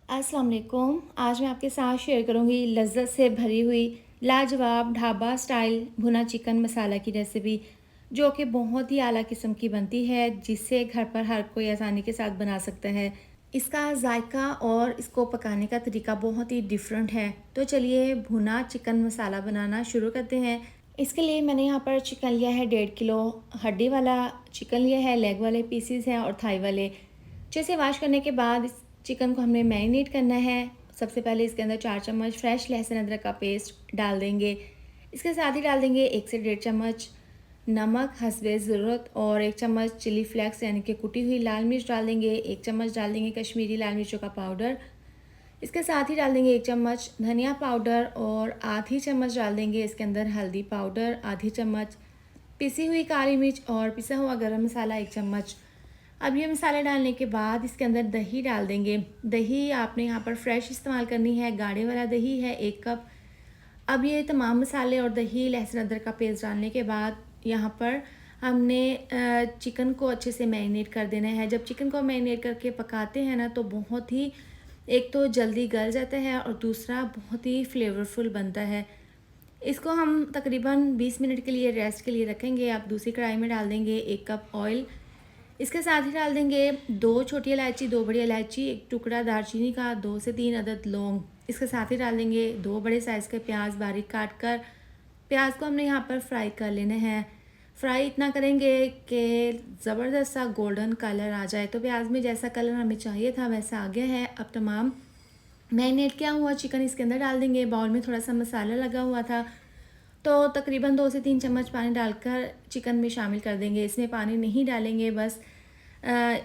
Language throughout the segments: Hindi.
अस्सलाम वालेकुम। आज मैं आपके साथ शेयर करूंगी लज़्ज़त से भरी हुई लाजवाब ढाबा स्टाइल भुना चिकन मसाला की रेसिपी, जो कि बहुत ही आला किस्म की बनती है, जिसे घर पर हर कोई आसानी के साथ बना सकता है। इसका जायका और इसको पकाने का तरीका बहुत ही डिफरेंट है। तो चलिए भुना चिकन मसाला बनाना शुरू करते हैं। इसके लिए मैंने यहाँ पर चिकन लिया है 1.5 किलो। हड्डी वाला चिकन लिया है, लेग वाले पीसीज हैं और थाई वाले। अच्छे से वॉश करने के बाद इस चिकन को हमने मैरिनेट करना है। सबसे पहले इसके अंदर 4 चम्मच फ्रेश लहसुन अदरक का पेस्ट डाल देंगे। इसके साथ ही डाल देंगे 1 से 1.5 चम्मच नमक हस्बे ज़रूरत और 1 चम्मच चिली फ्लेक्स यानी कि कुटी हुई लाल मिर्च डाल देंगे। 1 चम्मच डाल देंगे कश्मीरी लाल मिर्चों का पाउडर। इसके साथ ही डाल देंगे 1 चम्मच धनिया पाउडर और आधी चम्मच डाल देंगे इसके अंदर हल्दी पाउडर, आधी चम्मच पिसी हुई काली मिर्च और पिसा हुआ गरम मसाला 1 चम्मच। अब ये मसाले डालने के बाद इसके अंदर दही डाल देंगे। दही आपने यहाँ पर फ्रेश इस्तेमाल करनी है, गाढ़े वाला दही है 1 कप। अब ये तमाम मसाले और दही लहसुन अदरक का पेस्ट डालने के बाद यहाँ पर हमने चिकन को अच्छे से मैरिनेट कर देना है। जब चिकन को मैरिनेट करके पकाते हैं ना, तो बहुत ही एक तो जल्दी गल जाता है और दूसरा बहुत ही फ्लेवरफुल बनता है। इसको हम तकरीबन 20 मिनट के लिए रेस्ट के लिए रखेंगे। आप दूसरी कढ़ाई में डाल देंगे 1 कप ऑयल। इसके साथ ही डाल देंगे 2 छोटी इलायची, 2 बड़ी इलायची, 1 टुकड़ा दालचीनी का, 2 से 3 अदद लौंग। इसके साथ ही डाल देंगे 2 बड़े साइज़ के प्याज बारीक काट कर। प्याज को हमने यहाँ पर फ्राई कर लेना है। फ्राई इतना करेंगे कि ज़बरदस्त सा गोल्डन कलर आ जाए। तो प्याज में जैसा कलर हमें चाहिए था वैसा आ गया है। अब तमाम मैरिनेट किया हुआ चिकन इसके अंदर डाल देंगे। बाउल में थोड़ा सा मसाला लगा हुआ था, तो तकरीबन 2 से 3 चम्मच पानी डालकर चिकन में शामिल कर देंगे। इसमें पानी नहीं डालेंगे, बस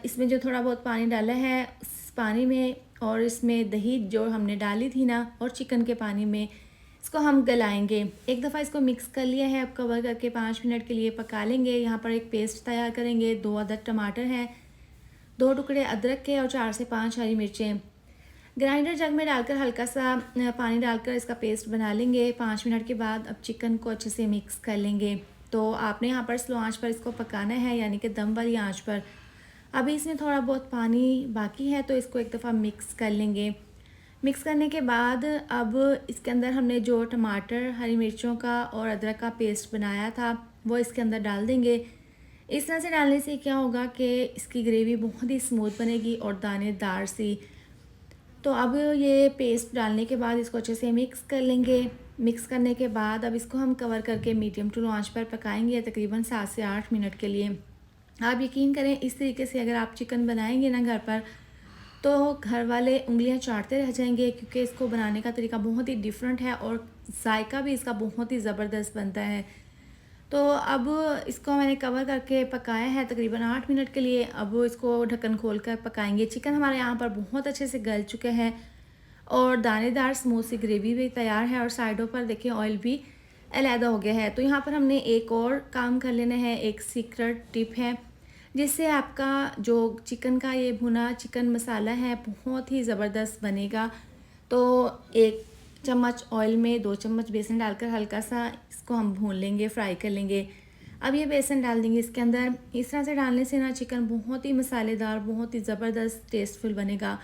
इसमें जो थोड़ा बहुत पानी डाला है उस पानी में और इसमें दही जो हमने डाली थी ना और चिकन के पानी में इसको हम गलाएंगे। एक दफ़ा इसको मिक्स कर लिया है। अब कवर करके 5 मिनट के लिए पका लेंगे। यहाँ पर एक पेस्ट तैयार करेंगे। 2 अदद टमाटर हैं, 2 टुकड़े अदरक के और 4 से 5 हरी मिर्चें। ग्राइंडर जग में डालकर हल्का सा पानी डालकर इसका पेस्ट बना लेंगे। 5 मिनट के बाद अब चिकन को अच्छे से मिक्स कर लेंगे। तो आपने यहाँ पर स्लो आंच पर इसको पकाना है, यानी कि दम वाली आंच पर। अभी इसमें थोड़ा बहुत पानी बाकी है, तो इसको एक दफ़ा मिक्स कर लेंगे। मिक्स करने के बाद अब इसके अंदर हमने जो टमाटर, हरी मिर्चों का और अदरक का पेस्ट बनाया था वो इसके अंदर डाल देंगे। इस तरह से डालने से क्या होगा कि इसकी ग्रेवी बहुत ही स्मूथ बनेगी और दानेदार सी। तो अब ये पेस्ट डालने के बाद इसको अच्छे से मिक्स कर लेंगे। मिक्स करने के बाद अब इसको हम कवर करके मीडियम टू लो आंच पर पकाएंगे तकरीबन 7 से 8 मिनट के लिए। आप यकीन करें, इस तरीके से अगर आप चिकन बनाएंगे ना घर पर, तो घर वाले उंगलियां चाटते रह जाएंगे, क्योंकि इसको बनाने का तरीका बहुत ही डिफरेंट है और जायका भी इसका बहुत ही ज़बरदस्त बनता है। तो अब इसको मैंने कवर करके पकाया है तकरीबन 8 मिनट के लिए। अब इसको ढक्कन खोल कर पकाएंगे। चिकन हमारे यहाँ पर बहुत अच्छे से गल चुके हैं और दानेदार स्मूथ सी ग्रेवी भी तैयार है और साइडों पर देखिए ऑयल भी अलहदा हो गया है। तो यहाँ पर हमने एक और काम कर लेना है। एक सीक्रेट टिप है जिससे आपका जो चिकन का ये भुना चिकन मसाला है बहुत ही ज़बरदस्त बनेगा। तो 1 चम्मच ऑयल में 2 चम्मच बेसन डालकर हल्का सा इसको हम भून लेंगे, फ्राई कर लेंगे। अब ये बेसन डाल देंगे इसके अंदर। इस तरह से डालने से ना चिकन बहुत ही मसालेदार, बहुत ही ज़बरदस्त टेस्टफुल बनेगा।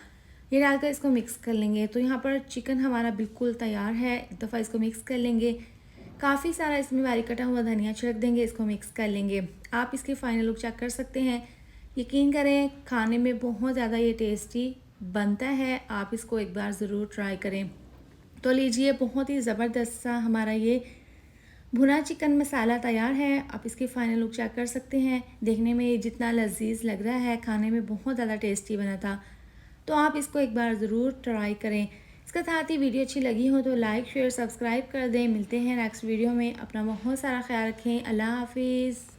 ये डालकर इसको मिक्स कर लेंगे। तो यहाँ पर चिकन हमारा बिल्कुल तैयार है। एक दफ़ा इसको मिक्स कर लेंगे। काफ़ी सारा इसमें बारीक कटा हुआ धनिया छिड़क देंगे। इसको मिक्स कर लेंगे। आप इसकी फ़ाइनल लुक चेक कर सकते हैं। यकीन करें, खाने में बहुत ज़्यादा ये टेस्टी बनता है। आप इसको एक बार ज़रूर ट्राई करें। तो लीजिए, बहुत ही ज़बरदस्त सा हमारा ये भुना चिकन मसाला तैयार है। आप इसकी फ़ाइनल लुक चेक कर सकते हैं। देखने में ये जितना लजीज लग रहा है, खाने में बहुत ज़्यादा टेस्टी बना था। तो आप इसको एक बार ज़रूर ट्राई करें। इसके साथ ही वीडियो अच्छी लगी हो तो लाइक शेयर सब्सक्राइब कर दें। मिलते हैं नेक्स्ट वीडियो में। अपना बहुत सारा ख्याल रखें। अल्लाह हाफिज़।